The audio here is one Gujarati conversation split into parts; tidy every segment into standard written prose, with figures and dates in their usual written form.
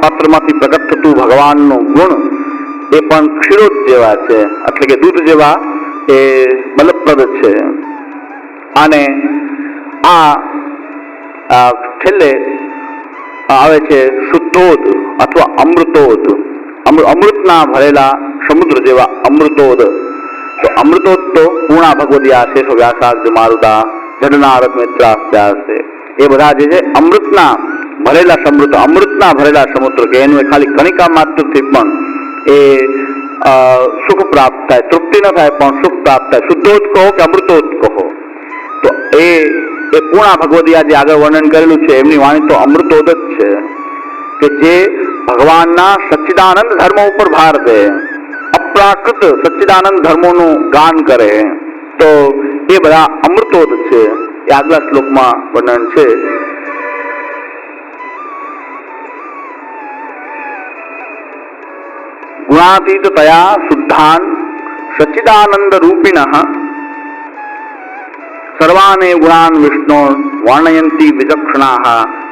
પાત્રમાંથી પ્રગટ થતું ભગવાનનું ગુણ એ પણ ક્ષીરોદ જેવા છે, એટલે કે દૂધ જેવા એ બલપ્રદ છે. અને આ છેલ્લે આવે છે શુદ્ધોદ અથવા અમૃતોદ. અમૃતના ભરેલા સમુદ્ર જેવા અમૃતોદ. તો અમૃતોદ તો પૂર્ણા ભગવદીયા શેષો વ્યાસાર્જ મારુતા જડનારદ મિત્રાસ્યાસે, એ બધા જે છે અમૃતના ભરેલા સમૃદ્ધ, અમૃતના ભરેલા સમુદ્ર, કે એનું ખાલી કણિકા માત્રથી પણ એ સુખ પ્રાપ્ત થાય, તૃપ્તિ ન થાય પણ સુખ પ્રાપ્ત થાય. શુદ્ધોદ કહો કે અમૃતોદ કહો, તો એ પૂર્ણા ભગવદીયા જે આગળ વર્ણન કરેલું છે એમની વાણી તો અમૃતોદ જ છે, કે જે ભગવાનના સચ્ચિદાનંદ ધર્મ ઉપર ભાર દે, અપ્રાકૃત સચ્ચિદાનંદ ધર્મોનું ગાન કરે, તો એ બધા અમૃતોદ છે. એ આગલા શ્લોકમાં વર્ણન છે. ગુણાતીતતયા શુદ્ધાન સચ્ચિદાનંદ રૂપિણઃ સર્વાને ગુણાન વિષ્ણો વર્ણયંતી વિચક્ષણાઃ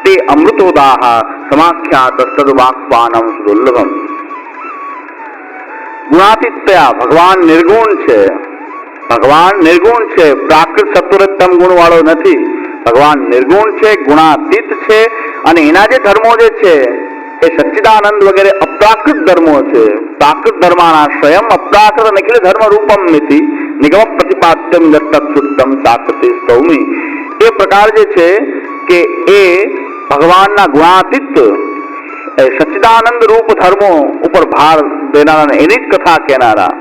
તે અમૃતોદાઃ સમાખ્યાત તદ્વાક્પાનમ સુદુર્લભમ. ગુણાતીતયા ભગવાન નિર્ગુણ છે. ભગવાન નિર્ગુણ છે, પ્રાકૃત સત્વરતમ ગુણ વાળો નથી. ભગવાન નિર્ગુણ છે, ગુણાતીત છે, અને એના જે ધર્મો જે છે એ સચ્ચિદાનંદ વગેરે અપ્રાકૃત ધર્મો છે. પ્રાકૃત ધર્માના સ્વયં અપ્રાકૃત નિખિલ ધર્મ રૂપમ મિતિ નિગમ પ્રતિપાદ્યમ દત્તક શુદ્ધમ સાકૃતિ સૌમી. એ પ્રકાર જે છે કે એ ભગવાનના ગુણાતીત સચ્ચિદાનંદ રૂપ ધર્મો ઉપર ભાર દેનારા, એની જ કથા કહેનારા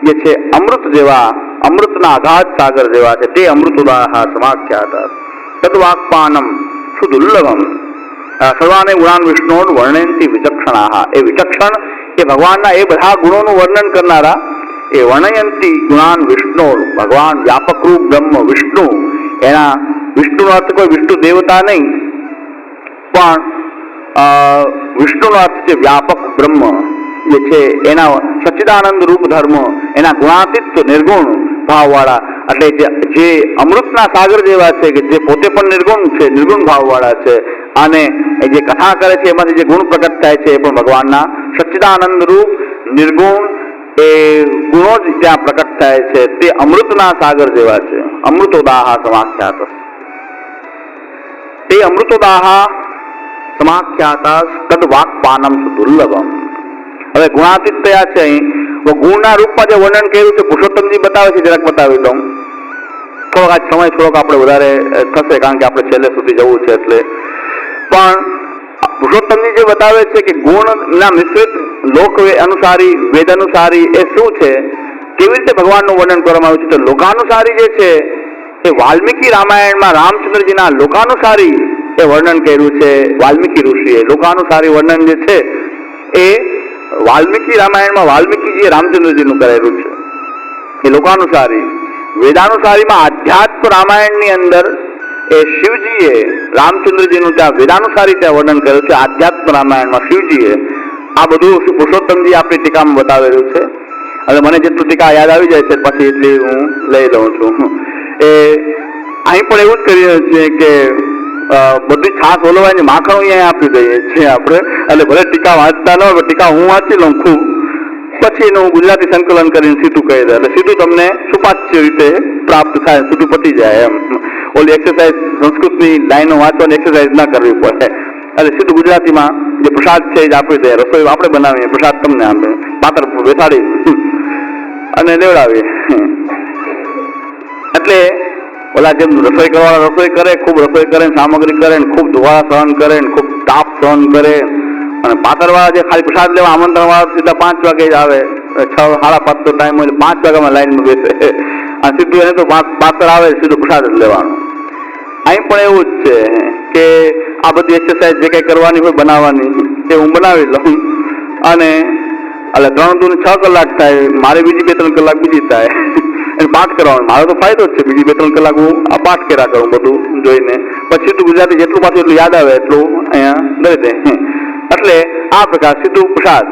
જે છે અમૃત જેવા, અમૃતના અગાધ સાગર જેવા છે, તે અમૃતોદાહ સમાખ્યાત તદ્વાક્પાનમ સુદુર્લભમ સર્વાને ગુણાન વિષ્ણુ વર્ણયંતી વિચક્ષણાઃ. એ વિચક્ષણ એ ભગવાનના એ બધા ગુણોનું વર્ણન કરનારા, એ વર્ણયંતી ગુણાન વિષ્ણુ, ભગવાન વ્યાપક રૂપ બ્રહ્મ વિષ્ણુ, એના વિષ્ણુનો અર્થ કોઈ વિષ્ણુ દેવતા નહીં, પણ વિષ્ણુનો અર્થ છે વ્યાપક બ્રહ્મ જે છે, એના સચ્ચિદાનંદ રૂપ ધર્મ, એના ગુણાતીત નિર્ગુણ ભાવવાળા, એટલે જે અમૃતના સાગર જેવા છે, કે જે પોતે પણ નિર્ગુણ છે, નિર્ગુણ ભાવવાળા છે, અને એ જે કથા કરે છે એમાંથી જે ગુણ પ્રગટ થાય છે એ પણ ભગવાનના સચ્ચિદાનંદ રૂપ નિર્ગુણ એ ગુણો જ ત્યાં પ્રકટ થાય છે, તે અમૃતના સાગર જેવા છે. અમૃતોદાહ સમાખ્યાત, તે અમૃતોદાહ સમાખ્યાત તદ્વાક્પાનમ સુદુર્લભમ. હવે ગુણાતીત થયા છે. અહીં ગુણના રૂપમાં જે વર્ણન કર્યું છે પુરુષોત્તમજી બતાવે છે, જરાક બતાવી દઉં. થોડોક આજ સમય થોડોક આપણે વધારે થશે, કારણ કે આપણે છેલ્લે સુધી જવું છે એટલે. પણ પુરુષોત્તમજી જે બતાવે છે કે ગુણના મિશ્રિત લોક અનુસારી, વેદ અનુસારી એ શું છે, કેવી રીતે ભગવાનનું વર્ણન કરવામાં આવ્યું છે. તો લોકાનુસારી જે છે એ વાલ્મીકી રામાયણમાં રામચંદ્રજીના લોકાનુસારી એ વર્ણન કર્યું છે. વાલ્મીકી ઋષિએ લોકાનુસારી વર્ણન જે છે એ વાલ્મીકી રામાયણમાં વાલ્મીકીજીએ રામચંદ્રજીનું કરેલું છે, એ લોકાનુસારી. વેદાનુસારીમાં આધ્યાત્મ રામાયણની અંદર એ શિવજીએ રામચંદ્રજીનું ત્યાં વેદાનુસારી ત્યાં વર્ણન કર્યું છે. આધ્યાત્મ રામાયણમાં શિવજીએ આ બધું પુરુષોત્તમજી આપણી ટીકામાં બતાવેલું છે. અને મને જેટલું ટીકા યાદ આવી જાય છે પછી એટલી હું લઈ લઉં છું. એ અહીં પણ એવું જ કરીએ છીએ કે બધી છાસ ઓલવાની માખણ અહીંયા આપી દઈએ છીએ આપણે, એટલે ભલે ટીકા વાંચતા ન હોય, ટીકા હું વાંચી લઉં ખૂબ, પછી એનું ગુજરાતી સંકલન કરીને સીધું કહી દે, એટલે સીધું તમને સુપાચ્ય રીતે પ્રાપ્ત થાય, સીધું પતી જાય એમ. ઓલી એક્સરસાઇઝ સંસ્કૃતની લાઈનો વાંચવાની એક્સરસાઇઝ ના કરવી પડે, એટલે સીધું ગુજરાતીમાં જે પ્રસાદ છે એ જ આપી દે. રસોઈ આપણે બનાવીએ, પ્રસાદ તમને આપે, પાત્ર બેસાડી અને લેવડાવીએ. એટલે ઓલા જેમ રસોઈ કરવાળા રસોઈ કરે, ખૂબ રસોઈ કરે, સામગ્રી કરે, ખૂબ ધુવાળા સહન કરે, ખૂબ તાપ સહન કરે, અને પાતરવાળા જે ખાલી પ્રસાદ લેવા આમંત્રણ વાળા સીધા 5 વાગે જ આવે, 6 સાડા 5 તો ટાઈમ હોય, 5 વાગ્યામાં લાઈનમાં બેસે, અને સીધું એને તો પાતર આવે સીધું પ્રસાદ જ લેવાનો. અહીં પણ એવું જ છે કે આ બધી એક્સરસાઇઝ જે કંઈ કરવાની હોય બનાવવાની એ હું બનાવી લઉં, અને એટલે 3 દૂને 6 કલાક થાય, મારે બીજી 2-3 કલાક બીજી થાય એને પાઠ કરવાનો. મારો તો ફાયદો જ છે, બીજી 2-3 કલાક હું આ પાઠ કર્યા કરું બધું જોઈને, પછી સીધું ગુજરાતી જેટલું પાછું એટલું યાદ આવે એટલું અહીંયા દઈ દે. એટલે આ પ્રકાર સીધું પ્રસાદ.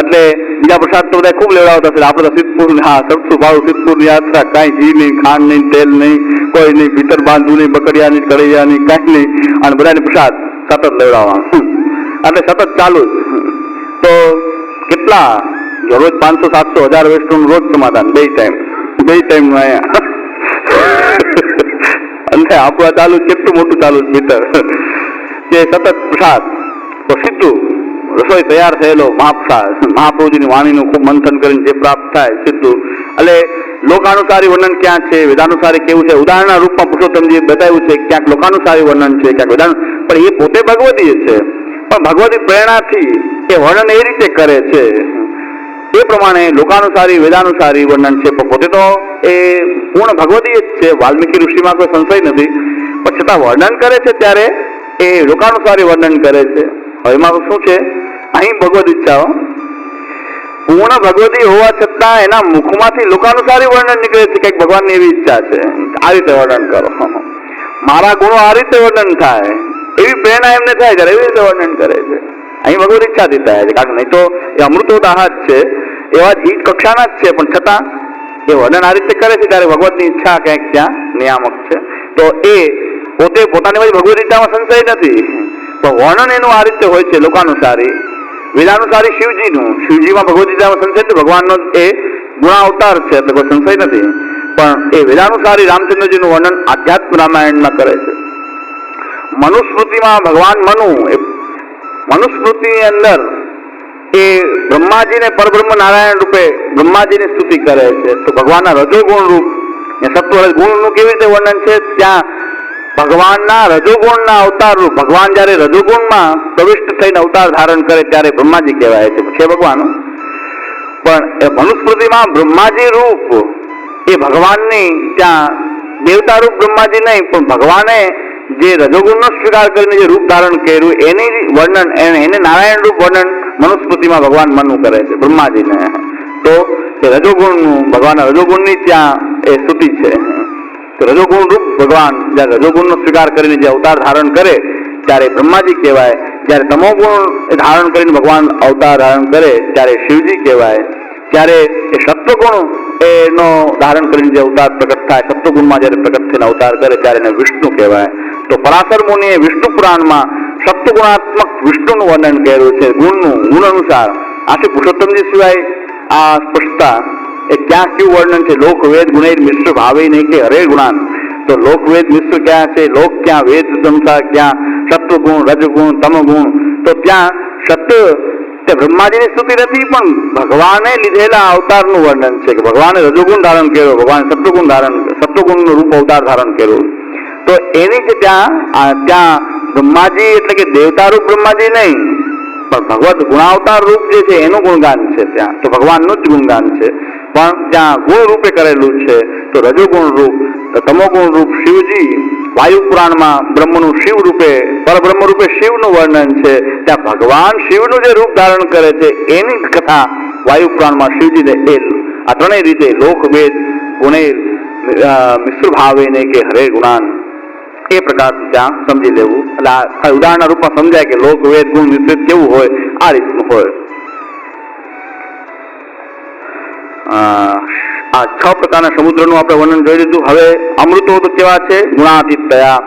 એટલે બીજા પ્રસાદ તો બધા ખૂબ લેવડાવતા છે. આપણે તો સિદ્ધપુર, હા, સબસું ભાવ સિદ્ધપુરની યાત્રા, કાંઈ ઘી નહીં, ખાંડ નહીં, તેલ નહીં, કોઈ નહીં, ભીતર બાંધવું નહીં, બકડિયા નહીં, કળૈયા નહીં, કાંઈ નહીં, અને બધાને પ્રસાદ સતત લેવડાવવા, એટલે સતત ચાલુ જ. તો કેટલા રોજ 500, 700, 1000 વૈષ્ણવનું રોજ સમાધાન, બે ટાઈમનું અહીંયા. અને આપણું ચાલુ કેટલું મોટું ચાલુ ભીતર કે સતત પ્રસાદ. તો સીધું રસોઈ તૈયાર થયેલો મહાપ્રસાદ, મહાપ્રભુજીની વાણીનું ખૂબ મંથન કરીને જે પ્રાપ્ત થાય સીધું. એટલે લોકાનુસારી વર્ણન ક્યાં છે, વેદાનુસારી કેવું છે, ઉદાહરણના રૂપમાં પુરુષોત્તમજીએ બતાવ્યું છે. ક્યાંક લોકાનુસારી વર્ણન છે, ક્યાંક વેદાન, પણ એ પોતે ભગવતી છે. પણ ભગવતી પ્રેરણાથી એ વર્ણન એ રીતે કરે છે, એ પ્રમાણે લોકાનુસારી વેદાનુસારી વર્ણન છે. પણ પોતે તો એ પૂર્ણ ભગવતી જ છે. વાલ્મીકી ઋષિમાં કોઈ સંશય નથી, પણ છતાં વર્ણન કરે છે ત્યારે એ લોકાનુસારી વર્ણન કરે છે. હવે એમાં શું છે, અહીં ભગવદ ઈચ્છાઓ પૂર્ણ ભગવતી હોવા છતાં એના મુખમાંથી લોકાનુસારી વર્ણન નીકળે છે. કંઈક ભગવાનની એવી ઈચ્છા છે, આ રીતે વર્ણન કરો, મારા ગુણો આ રીતે વર્ણન થાય, એવી પ્રેરણા એમને થાય ત્યારે એવી રીતે વર્ણન કરે છે. અહીં ભગવદ ઈચ્છાથી થાય છે, કારણ કે નહીં તો એ અમૃતોદાહ જ છે, એવા જ ઈ કક્ષાના જ છે, પણ છતાં એ વર્ણન આ રીતે કરે છે ત્યારે ભગવતની ઈચ્છા ક્યાંક ત્યાં નિયામક છે. તો એ પોતે પોતાની બધી ભગવદ ઈચ્છામાં સંશય નથી, પણ વર્ણન એનું આ રીતે હોય છે લોકાનુસારી. વેદાનુસારી શિવજીમાં ભગવદ ગીતામાં સંશય તો ભગવાનનો એ ગુણાવતાર છે, એટલે કોઈ સંશય નથી. પણ એ વેદાનુસારી રામચંદ્રજીનું વર્ણન આધ્યાત્મ રામાયણમાં કરે છે. મનુસ્મૃતિમાં ભગવાન મનુ, એ મનુસ્મૃતિની અંદર એ બ્રહ્માજીને પરબ્રહ્મ નારાયણ રૂપે બ્રહ્માજીની સ્તુતિ કરે છે. તો ભગવાનના રજોગુણ રૂપ સત્વ ગુણનું કેવી રીતે વર્ણન છે, ત્યાં ભગવાનના રજોગુણના અવતાર રૂપ, ભગવાન જયારે રજોગુણમાં પ્રવિષ્ટ થઈને અવતાર ધારણ કરે ત્યારે બ્રહ્માજી કહેવાય છે ભગવાન. પણ એ મનુસ્મૃતિમાં બ્રહ્માજી રૂપ એ ભગવાનની ત્યાં દેવતા રૂપ બ્રહ્માજી નહીં, પણ ભગવાને જે રજોગુણનો સ્વીકાર કરીને જે રૂપ ધારણ કર્યું એની વર્ણન, એને નારાયણ રૂપ વર્ણન મનુસ્મૃતિમાં ભગવાન મનુ કરે છે બ્રહ્માજીને. તો એ રજોગુણનું, ભગવાનના રજોગુણની ત્યાં એ સ્તુતિ છે. રજોગુણ રૂપ ભગવાન જ્યારે રજોગુણનો સ્વીકાર કરીને જે અવતાર ધારણ કરે ત્યારે બ્રહ્માજી કહેવાય. જ્યારે તમોગુણ ધારણ કરીને ભગવાન અવતાર ધારણ કરે ત્યારે શિવજી કહેવાય. ત્યારે એ સત્વગુણ એનો ધારણ કરીને જે અવતાર પ્રગટ થાય, સત્વગુણમાં જ્યારે પ્રગટ થઈને અવતાર કરે ત્યારે એને વિષ્ણુ કહેવાય. તો પરાશર મુનિએ વિષ્ણુ પુરાણમાં સપ્તગુણાત્મક વિષ્ણુનું વર્ણન કર્યું છે, ગુણ અનુસાર. આથી પુરુષોત્તમજી સિવાય આ સ્પષ્ટતા એ ક્યાં કેવું વર્ણન છે, લોકવેદ ગુણેર મિશ્ર ભાવે નહીં કે હરે ગુણાન. તો લોકવેદ મિશ્ર ક્યાં છે, લોક ક્યાં, વેદ અનુસાર ક્યાં, સત્વગુણ, રજગુણ, તમગુણ. તો ત્યાં સત્ય તે બ્રહ્માજીની સ્તુતિ નથી, પણ ભગવાને લીધેલા અવતારનું વર્ણન છે કે ભગવાને રજોગુણ ધારણ કર્યો, ભગવાન સત્વગુણનું રૂપ અવતાર ધારણ કર્યું. તો એની જ ત્યાં બ્રહ્માજી એટલે કે દેવતા રૂપ બ્રહ્માજી નહીં, પણ ભગવત ગુણાવતાર રૂપ જે છે એનું ગુણગાન છે ત્યાં. તો ભગવાનનું જ ગુણગાન છે, પણ ત્યાં ગુણ રૂપે કરેલું છે. તો રજોગુણ રૂપ, તમોગુણ રૂપ શિવજી, વાયુ પુરાણમાં બ્રહ્મનું શિવ રૂપે, પરબ્રહ્મ રૂપે શિવનું વર્ણન છે. ત્યાં ભગવાન શિવનું જે રૂપ ધારણ કરે છે એની કથા વાયુ પુરાણમાં શિવજીને એ આ ત્રણેય રીતે લોક વેદ ગુણે મિશ્ર ભાવે ને કે હરે ગુણાન, એ પ્રકાર ત્યાં સમજી લેવું. એટલે આ ઉદાહરણના રૂપમાં સમજાય કે લોક વેદ ગુણ મિશ્રિત કેવું હોય, આ રીતનું હોય. આ 6 પ્રકારના સમુદ્રનું આપણે વર્ણન જોઈ લીધું. હવે અમૃતો તો કેવા છે, ગુણાતીતયા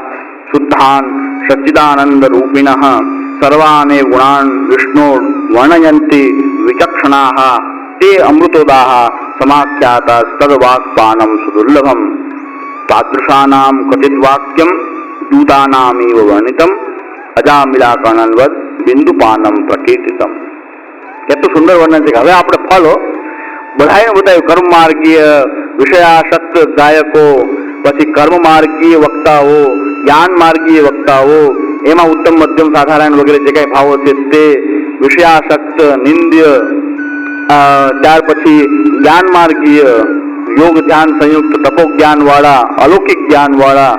શુદ્ધાન સચ્ચિદાનંદ રૂપિણ સર્વાને ગુણાન વિષ્ણુ વર્ણયંતિ વિચક્ષણાઃ તે અમૃતોદાહ સમાખ્યાતા તદ્વાક્પાનમ સુદુર્લભમ તાદૃશાનામ ક્વચિત વાક્યમ દૂતાનામિવ વર્ણિતમ અજામિલાકર્ણવદ બિંદુપાનમ પ્રકીર્તિતમ. કેટલું સુંદર વર્ણન છે. હવે આપણે ફલો બધાને બતાવ્યું, કર્મ માર્ગીય વિષયાસક્ત ગાયકો, પછી કર્મ માર્ગીય વક્તાઓ, જ્ઞાન માર્ગીય વક્તાઓ, એમાં ઉત્તમ મધ્યમ સાધારણ વગેરે જે કઈ ભાવો છે તે, વિષયાસક્ત નિંદ્ય, ત્યાર પછી જ્ઞાન માર્ગીય યોગ ધ્યાન સંયુક્ત તપો જ્ઞાન વાળા, અલૌકિક જ્ઞાન વાળા,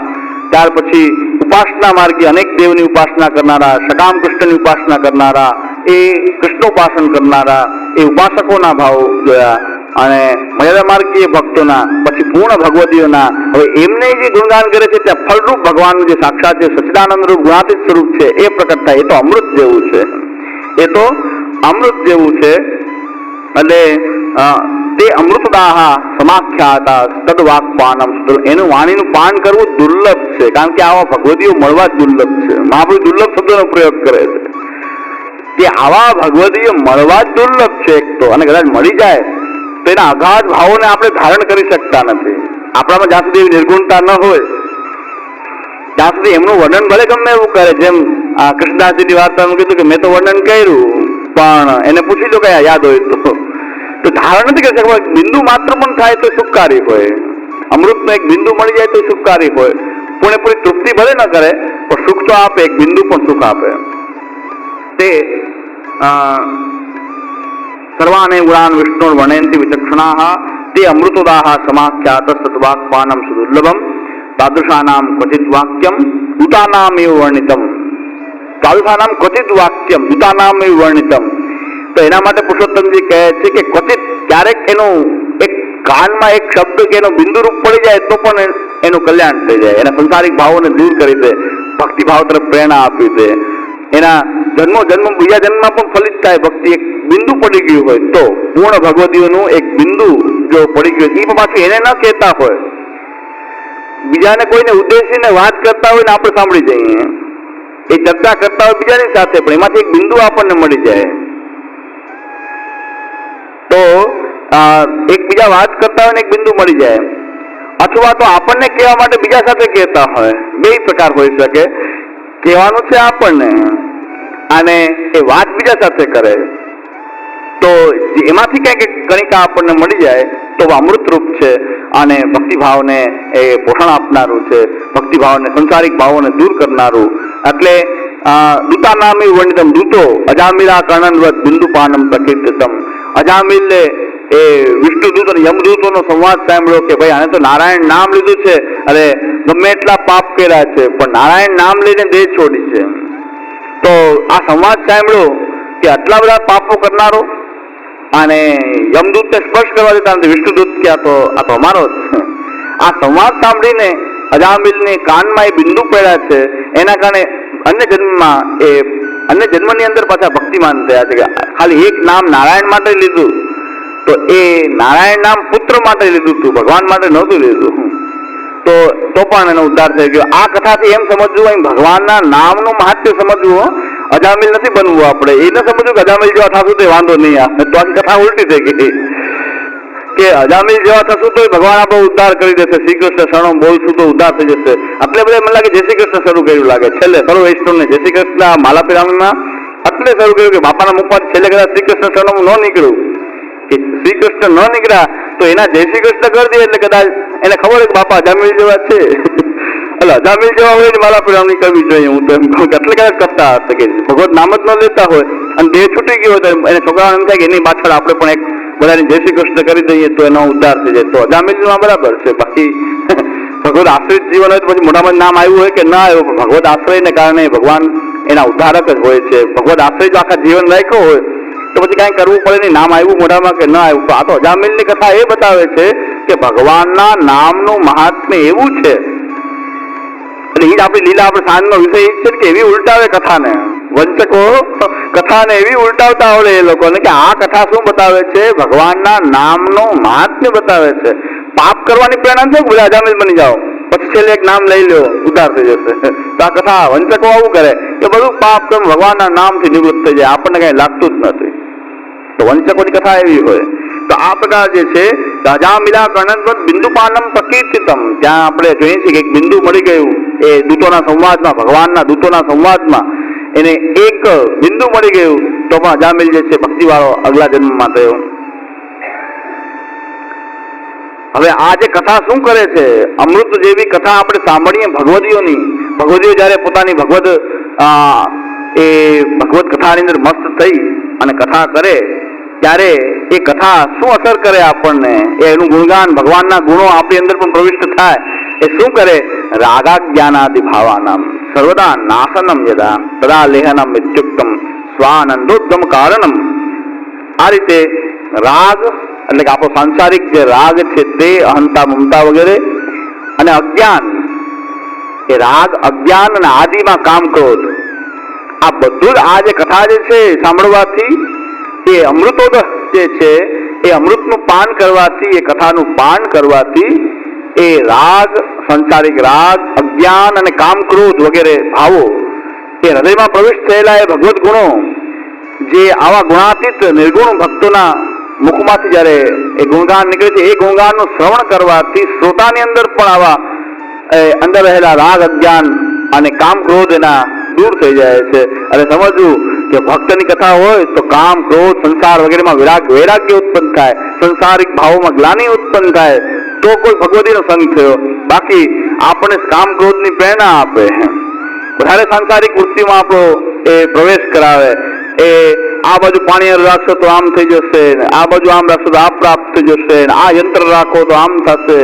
ત્યાર પછી ઉપાસના માર્ગી અનેક દેવની ઉપાસના કરનારા, સકામ કૃષ્ણની ઉપાસના કરનારા, એ કૃષ્ણોપાસન કરનારા, એ ઉપાસકોના ભાવ જોયા. અને મર્યાદા માર્ગીય ભક્તોના, પછી પૂર્ણ ભગવદીઓના. હવે એમને જે ગુણગાન કરે છે ત્યાં ફળરૂપ ભગવાનનું જે સાક્ષાત જે સચ્ચિદાનંદ રૂપ ગુણાતીત સ્વરૂપ છે એ પ્રકટ થાય. એ તો અમૃત જેવું છે, એ તો અમૃત જેવું છે. એટલે તે અમૃતદાહ સમાખ્યાતા તદવાક્પાનમ, એનું વાણીનું પાન કરવું દુર્લભ છે, કારણ કે આવા ભગવદીઓ મળવા જ દુર્લભ છે. મહાપ્રભુ દુર્લભ શબ્દનો પ્રયોગ કરે છે કે આવા ભગવદીઓ મળવા જ દુર્લભ છે એક તો, અને કદાચ મળી જાય તો એના અગાધ ભાવોને આપણે ધારણ કરી શકતા નથી. આપણામાં જ્યાં સુધી એવી નિર્ગુણતા ન હોય ત્યાં સુધી એમનું વર્ણન ભલે ગમે એવું કરે, જેમ કૃષ્ણદાસજીની વાર્તામાં કીધું કે મેં તો વર્ણન કર્યું પણ એને પૂછી લો કયા યાદ હોય તો ધારણ નથી કરી શકવા. બિંદુ માત્ર પણ થાય તો સુખકારી હોય, અમૃતનો એક બિંદુ મળી જાય તો સુખકારી હોય. પૂરેપૂરી તૃપ્તિ ભલે ન કરે પણ સુખ તો આપે, એક બિંદુ પણ સુખ આપે. તે સર્વાને ગુણાન વિષ્ણુ વર્ણયંતિ વિચક્ષણાઃ તે અમૃતોદાહ સમાખ્યાત સત્વાક્પાનમ સુદુર્લભમ તાદૃશાનામ ક્વચિત વાક્યમ દૂતાનામેવ વર્ણિતમ. તાદૃશાનામ ક્વચિત વાક્યમ દૂતાનામેવ વર્ણિતમ. તો એના માટે પુરુષોત્તમજી કહે છે કે ક્વચિત, ક્યારેક એનું એક કાનમાં એક શબ્દ કે એનો બિંદુ રૂપ પડી જાય તો પણ એનું કલ્યાણ થઈ જાય, એના સંસારિક ભાવોને દૂર કરી દે, ભક્તિભાવ તરફ પ્રેરણા આપી દે, એના જન્મ બીજા જન્મમાં પણ ફલિત થાય. ભક્તિ એક બિંદુ પડી ગયું હોય તો, પૂર્ણ ભગવદીઓનું એક બિંદુ જો પડી ગયું એ પાછું એને ન કહેતા હોય, બીજાને કોઈને ઉદ્દેશીને વાત કરતા હોય ને આપણે સાંભળી જઈએ, એ ચર્ચા કરતા હોય બીજાની સાથે, પણ એમાંથી એક બિંદુ આપણને મળી જાય. તો એક બીજા વાત કરતા હોય ને એક બિંદુ મળી જાય, અથવા તો આપણને કહેવા માટે બીજા સાથે કહેતા હોય, બે પ્રકાર હોઈ શકે. કહેવાનું છે આપણને અને એ વાત બીજા સાથે કરે, તો એમાંથી કંઈક કણિકા આપણને મળી જાય તો અમૃતરૂપ છે અને ભક્તિભાવને એ પોષણ આપનારું છે, ભક્તિભાવને સંસારિક ભાવોને દૂર કરનારું. એટલે દૂતાનામે વર્ણિતમ, દૂતો અજામિલા કર્ણનવત બિંદુપાનમ પ્રકીર્તિતમ. અજામિલે એ વિષ્ણુદૂત અને યમદૂતોનો સંવાદ સાંભળ્યો કે ભાઈ આને તો નારાયણ નામ લીધું છે, અરે ગમે એટલા પાપ કર્યા છે પણ નારાયણ નામ લઈને દેહ છોડી છે. તો આ સંવાદ સાંભળ્યો કે આટલા બધા પાપો કરનારો અને યમદૂતને સ્પર્શ કરવા દેતા નથી, વિષ્ણુદૂત કે આ તો અમારો જ છે. આ સંવાદ સાંભળીને અજામિલને કાનમાં એ બિંદુ પડ્યા છે, એના કારણે અન્ય જન્મની અંદર પાછા ભક્તિમાન થયા છે. કે ખાલી એક નામ નારાયણ માટે લીધું તો એ નારાયણ નામ પુત્ર માટે લીધું હતું, ભગવાન માટે નહોતું લીધું, તો પણ એનો ઉદ્ધાર થઈ ગયો. આ કથાથી એમ સમજવું, અહીં ભગવાનના નામનું મહાત્મ્ય સમજવું, અજામિલ નથી બનવું આપણે. એ ન સમજવું કે અજામિલ જેવા થશું તો વાંધો નહીં આવે, તો આખી કથા ઉલટી થઈ ગઈ કે અજામિલ જેવા થશું તો ભગવાન આપણો ઉદ્ધાર કરી દેશે, શ્રી કૃષ્ણ શરણો બોલશું તો ઉદ્ધાર થઈ જશે. એટલે બધા મને લાગે જય શ્રી કૃષ્ણ શરૂ કર્યું લાગે, છેલ્લે સર્વ વૈષ્ણવને જય શ્રી કૃષ્ણ માલા પિરામણમાં એટલે શરૂ કર્યું કે બાપાના મુખમાં છેલ્લે કદાચ શ્રી કૃષ્ણ શરણમ ન નીકળ્યું, કે શ્રી કૃષ્ણ ન નીકળ્યા તો એના જય શ્રી કૃષ્ણ કરી દે, એટલે કદાચ એને ખબર હોય કે બાપા અજામિલ જેવા છે, એટલે અજામિલ જેવા હોય ને માલા પિરામણી કરવી જોઈએ. હું તો એમ કહું કે એટલે કદાચ કરતા હશે કે ભગવત નામ જ ન લેતા હોય અને દેહ છૂટી ગયો હોય તો એને છોકરાઓ એમ થાય કે એની પાછળ આપણે પણ એક બધાને જય શ્રી કૃષ્ણ કરી દઈએ તો એનો ઉદ્ધાર થઈ જાય. તો અજામિલમાં બરાબર છે. બાકી ભગવત આશ્રિત જીવન હોય તો પછી મોટામાં નામ આવ્યું હોય કે ના આવ્યું, પણ ભગવત આશ્રયને કારણે ભગવાન એના ઉદ્ધારક જ હોય છે. ભગવત આશ્રય જો આખા જીવન રાખ્યો હોય તો પછી કાંઈ કરવું પડે નહીં, નામ આવ્યું મોઢામાં કે ન આવ્યું. તો આ તો અજામિલની કથા એ બતાવે છે કે ભગવાનના નામનું મહાત્મ્ય એવું છે. એટલે એ જ આપણી લીલા, આપણે સાંજનો વિષય એ છે કે એવી ઉલટાવે કથાને, વંચકો કથાને એવી ઉલટાવતા આવડે એ લોકોને કે આ કથા શું બતાવે છે, ભગવાનના નામનું મહાત્મ્ય બતાવે છે. પાપ કરવાની પ્રેરણા છે, બધા અજામિલ બની જાઓ પછી છેલ્લે એક નામ લઈ લો ઉદ્ધાર થઈ જશે. તો આ કથા વંચકો આવું કરે કે બધું પાપ કર્મ ભગવાનના નામથી નિવૃત્ત થઈ જાય, આપણને કઈ લાગતું જ નથી. તો વંચકોની કથા એવી હોય. તો આ પ્રકાર જે છે અજામિલા કર્ણનવત બિંદુપાનમ પ્રકીર્તિતમ, ત્યાં આપણે જોઈએ છીએ કે એક બિંદુ મળી ગયું એ દૂતોના સંવાદમાં, ભગવાનના દૂતોના સંવાદમાં એને એક બિંદુ મળી ગયું તો પણ અજામિલ જે છે ભક્તિવાળો અગલા જન્મમાં થયો. હવે આ જે કથા શું કરે છે, અમૃત જેવી કથા આપણે સાંભળીએ ભગવદીઓની, ભગવદીઓ જયારે પોતાની ભગવત કથાની અંદર મસ્ત થઈ અને કથા કરે ત્યારે એ કથા શું અસર કરે આપણને, એનું ગુણગાન, ભગવાનના ગુણો આપણી અંદર પણ પ્રવિષ્ટ થાય. એ શું કરે, રાગાજ્ઞાનાદિ ભાવાનામ સર્વદા નાશનમ યદા તદા લેહનમ ઇત્યુક્તમ સ્વાનંદોદ્ગમ કારણમ. આ રીતે રાગ એટલે કે આપણો સાંસારિક જે રાગ છે તે, અહંતા મમતા વગેરે, અને અજ્ઞાન, એ રાગ અજ્ઞાન અને આદિમાં કામ ક્રોધ, આ બધું જ આ જે કથા જે છે સાંભળવાથી એ અમૃતોદય જે છે એ અમૃતનું પાન કરવાથી, એ કથાનું પાન કરવાથી એ રાગ, સંસારિક રાગ, અજ્ઞાન અને કામ ક્રોધ વગેરે ભાવો એ હૃદયમાં પ્રવિષ્ટ થયેલા એ ભગવત ગુણો જે આવા ગુણાતીત નિર્ગુણ ભક્તોના મુખમાંથી જ્યારે એ ગુણગાન નીકળે છે, એ ગુણગાનનું શ્રવણ કરવાથી શ્રોતાની અંદર પણ આવા અંદર રહેલા રાગ, અજ્ઞાન અને કામ ક્રોધ એના દૂર થઈ જાય છે. અને સમજવું કે ભક્તની કથા હોય તો કામ ક્રોધ સંસાર વગેરેમાં વૈરાગ્ય ઉત્પન્ન થાય, સંસારિક ભાવોમાં ગ્લાનિ ઉત્પન્ન થાય, તો કોઈ ભગવતીનો સંગ થયો. બાકી આપણને કામ ક્રોધની પ્રેરણા આપે, વધારે સાંસારિક વૃત્તિમાં આપણો એ પ્રવેશ કરાવે, એ આ બાજુ પાણી રાખશો તો આમ થઈ જશે, આ બાજુ આમ રાખશો તો આ પ્રાપ્ત થઈ જશે, આ યંત્ર રાખો તો આમ થશે.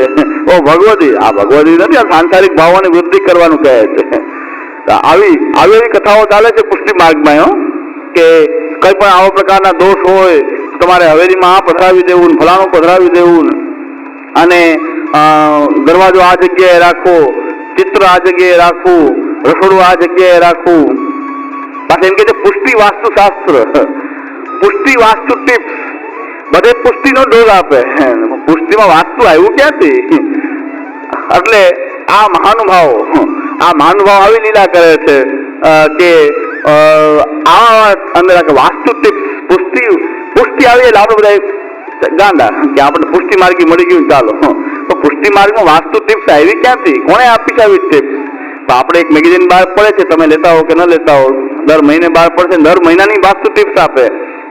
ઓ ભગવતી, આ ભગવતી નથી, આ સાંસારિક ભાવોની વૃદ્ધિ કરવાનું કહે છે. આવી કથાઓ ચાલે છે પુષ્ટિ માર્ગમાં, કે કઈ પણ આવા પ્રકારના દોષ હોય તો તમારે હવેલીમાં આ પધરાવી દેવું, ફલાણું પધરાવી દેવું, અને દરવાજો આ જગ્યાએ રાખવો, ચિત્ર આ જગ્યાએ રાખવું, રસોડું આ જગ્યાએ રાખવું. પાછું એમ કે છે પુષ્ટિ વાસ્તુશાસ્ત્ર, પુષ્ટિ વાસ્તુ ટિપ્સ, બધે પુષ્ટિનો ડોઝ આપે. પુષ્ટિમાં વાસ્તુ આવ્યું ક્યાંથી? એટલે આ મહાનુભાવ આવી લીલા કરે છે કે આ અંદર વાસ્તુ ટિપ્સ, પુષ્ટિ આવી એટલે આપણે બધા ગાંડા કે આપણે પુષ્ટિ માર્ગી મળી ગયું, ચાલો. તો પુષ્ટિ માર્ગમાં વાસ્તુ ટિપ્સ આવી ક્યાંથી? કોણે આપી છે આવી ટિપ્સ? તો આપણે એક મેગેઝિન બહાર પડે છે, તમે લેતા હો કે ન લેતા હો, દર મહિને બહાર પડશે, દર મહિનાની વાસ્તુ ટિપ્સ આપે,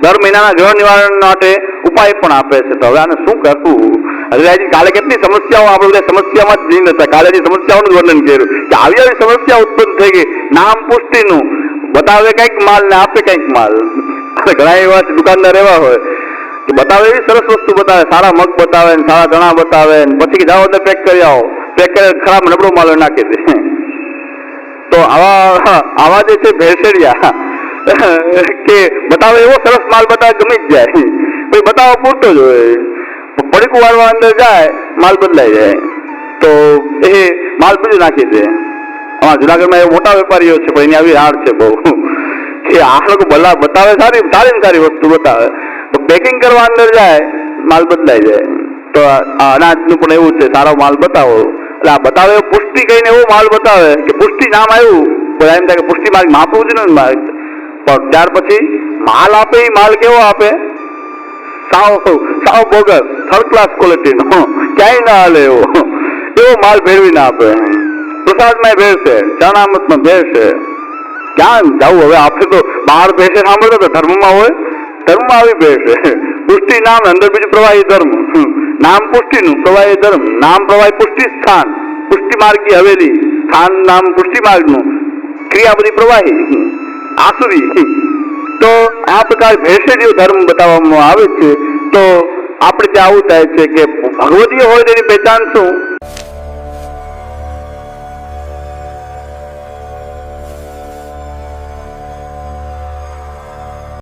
દર મહિનાના ગ્રહ નિવારણ માટે ઉપાય પણ આપે છે. તો હવે આને શું કરવું? હજી કાલે કેટલી સમસ્યાઓ, આપણે બધા સમસ્યામાં જ જઈને હતા, કાલે સમસ્યાઓનું જ વર્ણન કર્યું કે આવી સમસ્યા ઉત્પન્ન થઈ ગઈ. નામ પુષ્ટિનું બતાવે કંઈક માલ ને આપે કંઈક માલ. ઘણા એવા દુકાનદાર એવા હોય કે બતાવે એવી સરસ વસ્તુ બતાવે, સારા મગ બતાવે, સારા ચણા બતાવે, પછી કે જાઓ એટલે પેક કરી આવો, પેક કરી ખરાબ નબળો માલ નાખી દે. તો આવા જે છે ભેળસેડિયા કે બતાવે એવો સરસ માલ બતાવે, ગમી જ જાય, પછી બતાવવા પૂરતો જ હોય. પડીકું વાળવા અંદર જાય, માલ બદલાઈ જાય, તો એ માલ બીજું નાખી દે. અમારા જુનાગઢમાં એ મોટા વેપારીઓ છે, પણ એની આવી હાર છે બહુ કે આ લોકો બતાવે સારી વસ્તુ બતાવે, તો પેકિંગ કરવા અંદર જાય, માલ બદલાઈ જાય. તો આ અનાજનું પણ એવું છે, સારો માલ બતાવો એટલે આ બતાવે પુષ્ટિ કહીને એવો માલ બતાવે કે પુષ્ટિ નામ આવ્યું, બધા એમ થાય કે પુષ્ટિ માર્ગ માપવું જ નહીં માર્ગ. પણ ત્યાર પછી માલ આપે, એ માલ કેવો આપે? સાવ બોગસ, થર્ડ ક્લાસ ક્વોલિટીનો, ક્યાંય ના હાલે એવો માલ ભેળવીને આપે. પ્રસાદમાં ભેળશે, ચરણામૃતમાં ભેળશે, ક્યાં જવું હવે? આપણે તો બહાર ભેળશે સાંભળતો તો ધર્મમાં હોય, ધર્મમાં આવી ભેળશે. પુષ્ટિ નામ, અંદર બીજું પ્રવાહી ધર્મ, નામ પુષ્ટિનું, પ્રવાહી ધર્મ, નામ પ્રવાહી પુષ્ટિ સ્થાન, પુષ્ટિ માર્ગી હવેલી, સ્થાન નામ પુષ્ટિ માર્ગનું, ક્રિયા બધી પ્રવાહી આસુરી. તો આ પ્રકાર ભેળસેળીઓ ધર્મ બતાવવામાં આવે છે. તો આપણે ત્યાં આવું થાય છે કે ભગવતીય હોય તેની પહેચાન શું?